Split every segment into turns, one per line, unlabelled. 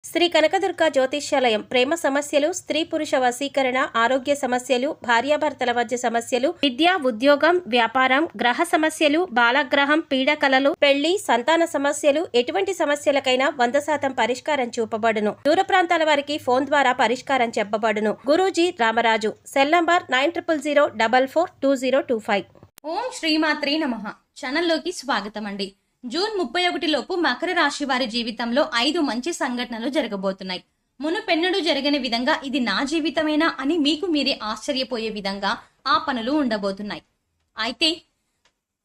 శ్రీ కనకదుర్గ జ్యోతిష్యాలయం ప్రేమ సమస్యలు, స్త్రీ పురుష వశీకరణ, ఆరోగ్య సమస్యలు, భార్యాభర్తల మధ్య సమస్యలు, విద్య, ఉద్యోగం, వ్యాపారం, గ్రహ సమస్యలు, బాలగ్రహం, పీడకలలు, పెళ్లి, సంతాన సమస్యలు, ఎటువంటి సమస్యలకైనా 100% పరిష్కారం చూపబడును. దూర ప్రాంతాల వారికి ఫోన్ ద్వారా పరిష్కారం చెప్పబడును. గురూజీ రామరాజు. Cell number 9000442025.
ఓం శ్రీమాత్రే నమః. ఛానల్లోకి స్వాగతం అండి. జూన్ 31 లోపు మకర రాశి వారి జీవితంలో 5 మంచి సంఘటనలు జరగబోతున్నాయి. మునుపెన్నడూ జరగని విధంగా ఇది నా జీవితమేనా అని మీకు మీరే ఆశ్చర్యపోయే విధంగా ఆ పనులు ఉండబోతున్నాయి. అయితే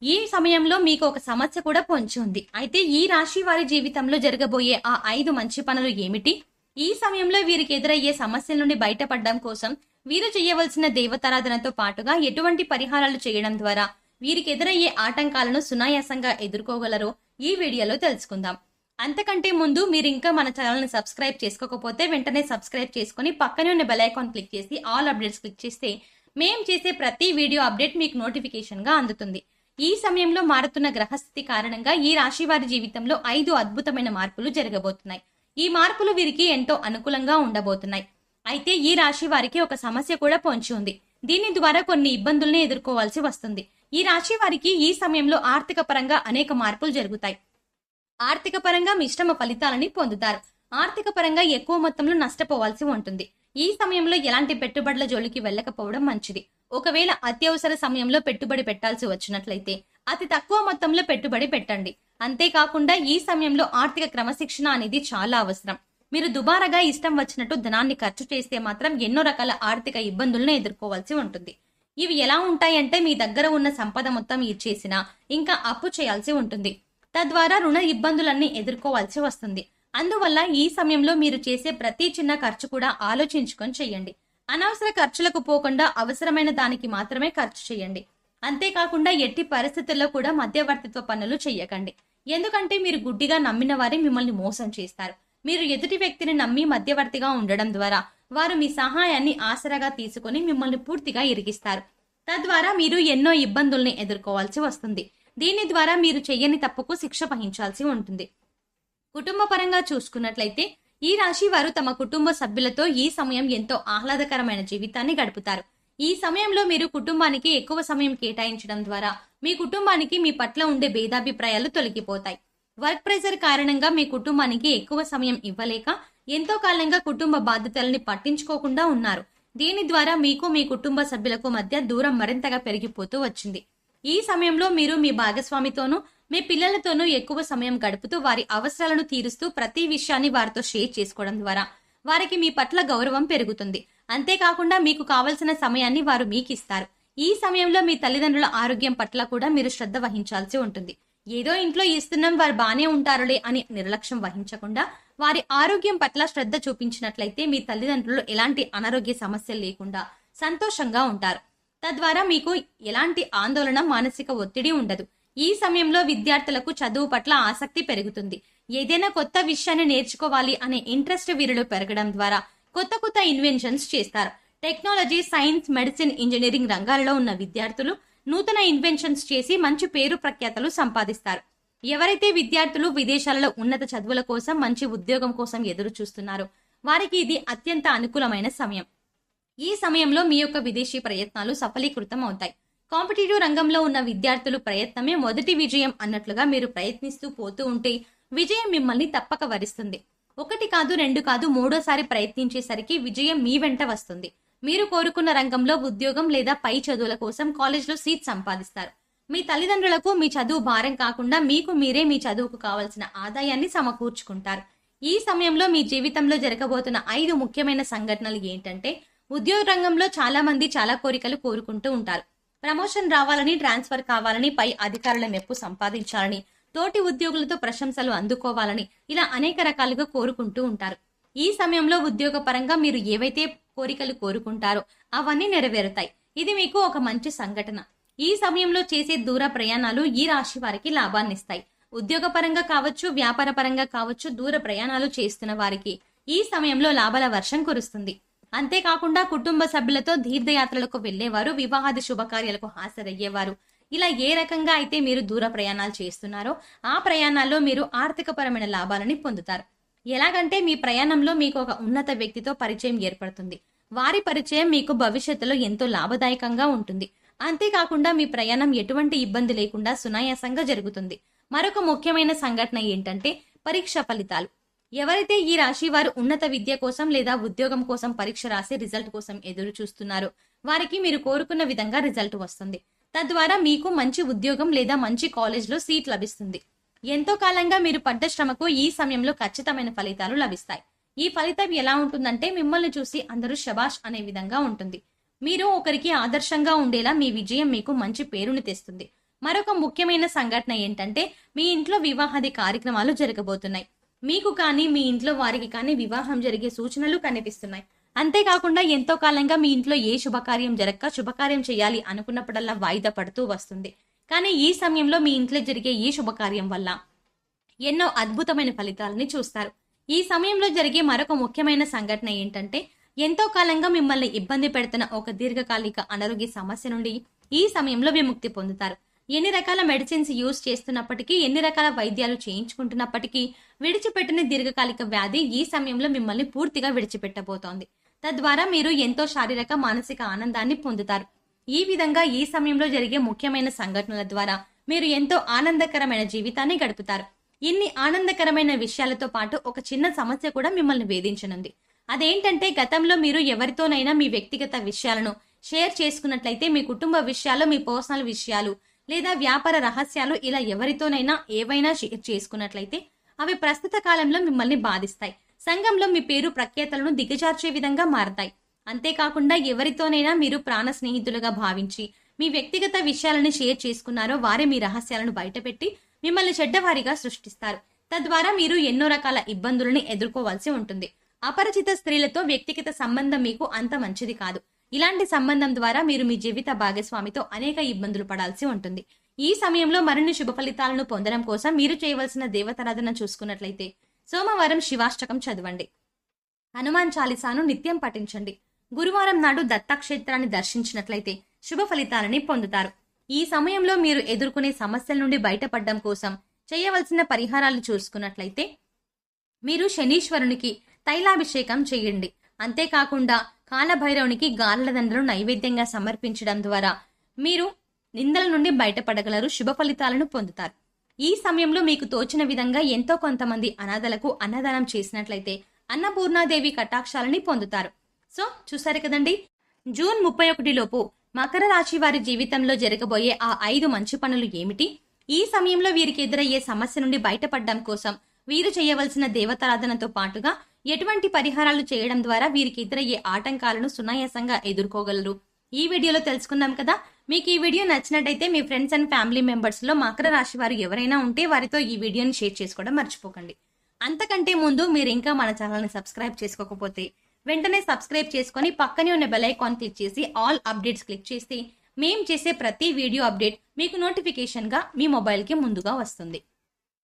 ఈ సమయంలో మీకు ఒక సమస్య కూడా పొంచి ఉంది. అయితే ఈ రాశి వారి జీవితంలో జరగబోయే ఆ 5 మంచి పనులు ఏమిటి? ఈ సమయంలో వీరికి ఎదురయ్యే సమస్యల నుండి బయటపడడం కోసం వీరు చేయవలసిన దేవతారాధనతో పాటుగా ఎటువంటి పరిహారాలు చేయడం ద్వారా వీరికి ఎదురయ్యే ఆటంకాలను సునాయాసంగా ఎదుర్కోగలరో ఈ వీడియోలో తెలుసుకుందాం. అంతకంటే ముందు మీరు ఇంకా మన ఛానల్ని సబ్స్క్రైబ్ చేసుకోకపోతే వెంటనే సబ్స్క్రైబ్ చేసుకుని పక్కనే ఉన్న బెల్ ఐకాన్ క్లిక్ చేసి ఆల్ అప్డేట్స్ క్లిక్ చేస్తే మేం చేసే ప్రతి వీడియో అప్డేట్ మీకు నోటిఫికేషన్ గా అందుతుంది. ఈ సమయంలో మారుతున్న గ్రహస్థితి కారణంగా ఈ రాశి వారి జీవితంలో 5 అద్భుతమైన మార్పులు జరగబోతున్నాయి. ఈ మార్పులు వీరికి ఎంతో అనుకూలంగా ఉండబోతున్నాయి. అయితే ఈ రాశి వారికి ఒక సమస్య కూడా పొంచి ఉంది. దీని ద్వారా కొన్ని ఇబ్బందుల్ని ఎదుర్కోవాల్సి వస్తుంది. ఈ రాశి వారికి ఈ సమయంలో ఆర్థిక పరంగా అనేక మార్పులు జరుగుతాయి. ఆర్థిక పరంగా మిశ్రమ ఫలితాలని పొందుతారు. ఆర్థిక పరంగా ఎక్కువ మొత్తంలో నష్టపోవాల్సి ఉంటుంది. ఈ సమయంలో ఎలాంటి పెట్టుబడుల జోలికి వెళ్ళకపోవడం మంచిది. ఒకవేళ అత్యవసర సమయంలో పెట్టుబడి పెట్టాల్సి వచ్చినట్లయితే అతి తక్కువ మొత్తంలో పెట్టుబడి పెట్టండి. అంతేకాకుండా ఈ సమయంలో ఆర్థిక క్రమశిక్షణ అనేది చాలా అవసరం. మీరు దుబారాగా ఇష్టం వచ్చినట్టు ధనాన్ని ఖర్చు చేస్తే మాత్రం ఎన్నో రకాల ఆర్థిక ఇబ్బందులను ఎదుర్కోవాల్సి ఉంటుంది. ఇవి ఎలా ఉంటాయంటే మీ దగ్గర ఉన్న సంపద మొత్తం ఇచ్చేసినా ఇంకా అప్పు చేయాల్సి ఉంటుంది. తద్వారా రుణ ఇబ్బందులన్నీ ఎదుర్కోవాల్సి వస్తుంది. అందువల్ల ఈ సమయంలో మీరు చేసే ప్రతి చిన్న ఖర్చు కూడా ఆలోచించుకొని చెయ్యండి. అనవసర ఖర్చులకు పోకుండా అవసరమైన దానికి మాత్రమే ఖర్చు చేయండి. అంతేకాకుండా ఎట్టి పరిస్థితుల్లో కూడా మధ్యవర్తిత్వ పనులు చెయ్యకండి. ఎందుకంటే మీరు గుడ్డిగా నమ్మిన వారే మిమ్మల్ని మోసం చేస్తారు. మీరు ఎదుటి వ్యక్తిని నమ్మి మధ్యవర్తిగా ఉండడం ద్వారా వారు మీ సహాయాన్ని ఆసరాగా తీసుకుని మిమ్మల్ని పూర్తిగా ఇరికిస్తారు. తద్వారా మీరు ఎన్నో ఇబ్బందుల్ని ఎదుర్కోవాల్సి వస్తుంది. దీని ద్వారా మీరు చెయ్యని తప్పుకు శిక్ష వహించాల్సి ఉంటుంది. కుటుంబ పరంగా చూసుకున్నట్లయితే ఈ రాశి వారు తమ కుటుంబ సభ్యులతో ఈ సమయం ఎంతో ఆహ్లాదకరమైన జీవితాన్ని గడుపుతారు. ఈ సమయంలో మీరు కుటుంబానికి ఎక్కువ సమయం కేటాయించడం ద్వారా మీ కుటుంబానికి మీ పట్ల ఉండే భేదాభిప్రాయాలు తొలగిపోతాయి. వర్క్ ప్రెషర్ కారణంగా మీ కుటుంబానికి ఎక్కువ సమయం ఇవ్వలేక ఎంతో కాలంగా కుటుంబ బాధ్యతల్ని పట్టించుకోకుండా ఉన్నారు. దీని ద్వారా మీకు మీ కుటుంబ సభ్యులకు మధ్య దూరం మరింతగా పెరిగిపోతూ వచ్చింది. ఈ సమయంలో మీరు మీ భాగస్వామితోనూ మీ పిల్లలతోనూ ఎక్కువ సమయం గడుపుతూ వారి అవసరాలను తీరుస్తూ ప్రతి విషయాన్ని వారితో షేర్ చేసుకోవడం ద్వారా వారికి మీ పట్ల గౌరవం పెరుగుతుంది. అంతేకాకుండా మీకు కావలసిన సమయాన్ని వారు మీకు ఇస్తారు. ఈ సమయంలో మీ తల్లిదండ్రుల ఆరోగ్యం పట్ల కూడా మీరు శ్రద్ధ వహించాల్సి ఉంటుంది. ఏదో ఇంట్లో ఇస్తున్నాం వారు బానే ఉంటారులే అని నిర్లక్ష్యం వహించకుండా వారి ఆరోగ్యం పట్ల శ్రద్ధ చూపించినట్లయితే మీ తల్లిదండ్రులు ఎలాంటి అనారోగ్య సమస్యలు లేకుండా సంతోషంగా ఉంటారు. తద్వారా మీకు ఎలాంటి ఆందోళన, మానసిక ఒత్తిడి ఉండదు. ఈ సమయంలో విద్యార్థులకు చదువు పట్ల ఆసక్తి పెరుగుతుంది. ఏదైనా కొత్త విషయాన్ని నేర్చుకోవాలి అనే ఇంట్రెస్ట్ వీరిలో పెరగడం ద్వారా కొత్త కొత్త ఇన్వెన్షన్స్ చేస్తారు. టెక్నాలజీ, సైన్స్, మెడిసిన్, ఇంజనీరింగ్ రంగాలలో ఉన్న విద్యార్థులు నూతన ఇన్వెన్షన్స్ చేసి మంచి పేరు ప్రఖ్యాతలు సంపాదిస్తారు. ఎవరైతే విద్యార్థులు విదేశాలలో ఉన్నత చదువుల కోసం, మంచి ఉద్యోగం కోసం ఎదురు చూస్తున్నారో వారికి ఇది అత్యంత అనుకూలమైన సమయం. ఈ సమయంలో మీ యొక్క విదేశీ ప్రయత్నాలు సఫలీకృతం అవుతాయి. కాంపిటేటివ్ రంగంలో ఉన్న విద్యార్థులు ప్రయత్నమే మొదటి విజయం అన్నట్లుగా మీరు ప్రయత్నిస్తూ పోతూ ఉంటే విజయం మిమ్మల్ని తప్పక వరిస్తుంది. 1 కాదు, 2 కాదు, 3వ ప్రయత్నించేసరికి విజయం మీ వెంట వస్తుంది. మీరు కోరుకున్న రంగంలో ఉద్యోగం లేదా పై చదువుల కోసం కాలేజ్లో సీట్ సంపాదిస్తారు. మీ తల్లిదండ్రులకు మీ చదువు భారం కాకుండా మీకు మీరే మీ చదువుకు కావాల్సిన ఆదాయాన్ని సమకూర్చుకుంటారు. ఈ సమయంలో మీ జీవితంలో జరగబోతున్న 5 ముఖ్యమైన సంఘటనలు ఏంటంటే, ఉద్యోగ రంగంలో చాలా మంది చాలా కోరికలు కోరుకుంటూ ఉంటారు. ప్రమోషన్ రావాలని, ట్రాన్స్ఫర్ కావాలని, పై అధికారుల మెప్పు సంపాదించాలని, తోటి ఉద్యోగులతో ప్రశంసలు అందుకోవాలని ఇలా అనేక రకాలుగా కోరుకుంటూ ఉంటారు. ఈ సమయంలో ఉద్యోగ పరంగా మీరు ఏవైతే కోరికలు కోరుకుంటారో అవన్నీ నెరవేరుతాయి. ఇది మీకు ఒక మంచి సంఘటన. ఈ సమయంలో చేసే దూర ప్రయాణాలు ఈ రాశి వారికి లాభాన్నిస్తాయి. ఉద్యోగ పరంగా కావచ్చు, వ్యాపార పరంగా కావచ్చు, దూర ప్రయాణాలు చేస్తున్న వారికి ఈ సమయంలో లాభాల వర్షం కురుస్తుంది. అంతేకాకుండా కుటుంబ సభ్యులతో తీర్థయాత్రలకు వెళ్లేవారు, వివాహాది శుభకార్యాలకు హాజరయ్యేవారు, ఇలా ఏ రకంగా అయితే మీరు దూర ప్రయాణాలు చేస్తున్నారో ఆ ప్రయాణాల్లో మీరు ఆర్థిక పరమైన లాభాలని పొందుతారు. ఎలాగంటే మీ ప్రయాణంలో మీకు ఒక ఉన్నత వ్యక్తితో పరిచయం ఏర్పడుతుంది. వారి పరిచయం మీకు భవిష్యత్తులో ఎంతో లాభదాయకంగా ఉంటుంది. అంతేకాకుండా మీ ప్రయాణం ఎటువంటి ఇబ్బంది లేకుండా సునాయాసంగా జరుగుతుంది. మరొక ముఖ్యమైన సంఘటన ఏంటంటే పరీక్ష ఫలితాలు. ఎవరైతే ఈ రాశి వారు ఉన్నత విద్య కోసం లేదా ఉద్యోగం కోసం పరీక్ష రాసి రిజల్ట్ కోసం ఎదురు చూస్తున్నారో వారికి మీరు కోరుకున్న విధంగా రిజల్ట్ వస్తుంది. తద్వారా మీకు మంచి ఉద్యోగం లేదా మంచి కాలేజ్లో సీట్ లభిస్తుంది. ఎంతో కాలంగా మీరు పడ్డ శ్రమకు ఈ సమయంలో ఖచ్చితమైన ఫలితాలు లభిస్తాయి. ఈ ఫలితం ఎలా ఉంటుందంటే మిమ్మల్ని చూసి అందరూ శబాష్ అనే విధంగా ఉంటుంది. మీరు ఒకరికి ఆదర్శంగా ఉండేలా మీ విజయం మీకు మంచి పేరుని తెస్తుంది. మరొక ముఖ్యమైన సంఘటన ఏంటంటే మీ ఇంట్లో వివాహాది కార్యక్రమాలు జరగబోతున్నాయి. మీకు కానీ మీ ఇంట్లో వారికి కానీ వివాహం జరిగే సూచనలు కనిపిస్తున్నాయి. అంతేకాకుండా ఎంతో కాలంగా మీ ఇంట్లో ఏ శుభకార్యం జరగక శుభకార్యం చేయాలి అనుకున్నప్పుడల్లా వాయిదా పడుతూ వస్తుంది. కానీ ఈ సమయంలో మీ ఇంట్లో జరిగే ఈ శుభకార్యం వల్ల ఎన్నో అద్భుతమైన ఫలితాలని చూస్తారు. ఈ సమయంలో జరిగే మరొక ముఖ్యమైన సంఘటన ఏంటంటే ఎంతో కాలంగా మిమ్మల్ని ఇబ్బంది పెడుతున్న ఒక దీర్ఘకాలిక అనారోగ్య సమస్య నుండి ఈ సమయంలో విముక్తి పొందుతారు. ఎన్ని రకాల మెడిసిన్స్ యూజ్ చేస్తున్నప్పటికీ, ఎన్ని రకాల వైద్యాలు చేయించుకుంటున్నప్పటికీ విడిచిపెట్టిన దీర్ఘకాలిక వ్యాధి ఈ సమయంలో మిమ్మల్ని పూర్తిగా విడిచిపెట్టబోతోంది. తద్వారా మీరు ఎంతో శారీరక మానసిక ఆనందాన్ని పొందుతారు. ఈ విధంగా ఈ సమయంలో జరిగే ముఖ్యమైన సంఘటనల ద్వారా మీరు ఎంతో ఆనందకరమైన జీవితాన్ని గడుపుతారు. ఇన్ని ఆనందకరమైన విషయాలతో పాటు ఒక చిన్న సమస్య కూడా మిమ్మల్ని వేధించనుంది. అదేంటంటే గతంలో మీరు ఎవరితోనైనా మీ వ్యక్తిగత విషయాలను షేర్ చేసుకున్నట్లయితే, మీ కుటుంబ విషయాలు, మీ పర్సనల్ విషయాలు లేదా వ్యాపార రహస్యాలు ఇలా ఎవరితోనైనా ఏవైనా షేర్ చేసుకున్నట్లయితే అవి ప్రస్తుత కాలంలో మిమ్మల్ని బాధిస్తాయి. సంఘంలో మీ పేరు ప్రఖ్యాతలను దిగజార్చే విధంగా మారతాయి. అంతేకాకుండా ఎవరితోనైనా మీరు ప్రాణ స్నేహితులుగా భావించి మీ వ్యక్తిగత విషయాలను షేర్ చేసుకున్నారో వారే మీ రహస్యాలను బయటపెట్టి మిమ్మల్ని చెడ్డవారిగా సృష్టిస్తారు. తద్వారా మీరు ఎన్నో రకాల ఇబ్బందులని ఎదుర్కోవాల్సి ఉంటుంది. అపరిచిత స్త్రీలతో వ్యక్తిగత సంబంధం మీకు అంత మంచిది కాదు. ఇలాంటి సంబంధం ద్వారా మీరు మీ జీవిత భాగస్వామితో అనేక ఇబ్బందులు పడాల్సి ఉంటుంది. ఈ సమయంలో మరిన్ని శుభ ఫలితాలను పొందడం కోసం మీరు చేయవలసిన దేవతారాధన చూసుకున్నట్లయితే సోమవారం శివాష్టకం చదవండి, హనుమాన్ చాలీసాను నిత్యం పఠించండి. గురువారం నాడు దత్తాక్షేత్రాన్ని దర్శించినట్లయితే శుభ ఫలితాలని పొందుతారు. ఈ సమయంలో మీరు ఎదుర్కొనే సమస్యల నుండి బయటపడడం కోసం చేయవలసిన పరిహారాలు చూసుకున్నట్లయితే మీరు శనీశ్వరునికి తైలాభిషేకం చేయండి. అంతేకాకుండా కాలభైరవునికి గారెల దండలు నైవేద్యంగా సమర్పించడం ద్వారా మీరు నిందల నుండి బయటపడగలరు, శుభ ఫలితాలను పొందుతారు. ఈ సమయంలో మీకు తోచిన విధంగా ఎంతో కొంతమంది అనాథలకు అన్నదానం చేసినట్లయితే అన్నపూర్ణాదేవి కటాక్షాలని పొందుతారు. సో చూసారు కదండి, జూన్ 31 లోపు మకర రాశి వారి జీవితంలో జరగబోయే ఆ 5 మంచి పనులు ఏమిటి? ఈ సమయంలో వీరికి ఎదురయ్యే సమస్య నుండి బయటపడడం కోసం వీరు చేయవలసిన దేవతారాధనతో పాటుగా ఎటువంటి పరిహారాలు చేయడం ద్వారా వీరికి ఎదురయ్యే ఆటంకాలను సునాయాసంగా ఎదుర్కోగలరు ఈ వీడియోలో తెలుసుకున్నాం కదా. మీకు ఈ వీడియో నచ్చినట్టయితే మీ ఫ్రెండ్స్ అండ్ ఫ్యామిలీ మెంబర్స్ లో మకర రాశి వారు ఎవరైనా ఉంటే వారితో ఈ వీడియోని షేర్ చేసుకోవడం మర్చిపోకండి. అంతకంటే ముందు మీరు ఇంకా మన ఛానల్ని సబ్స్క్రైబ్ చేసుకోకపోతే వెంటనే సబ్స్క్రైబ్ చేసుకొని పక్కనే ఉన్న బెల్ ఐకాన్ క్లిక్ చేసి ఆల్ అప్డేట్స్ క్లిక్ చేస్తే మేం చేసే ప్రతి వీడియో అప్డేట్ మీకు నోటిఫికేషన్ గా మీ మొబైల్ కి ముందుగా వస్తుంది.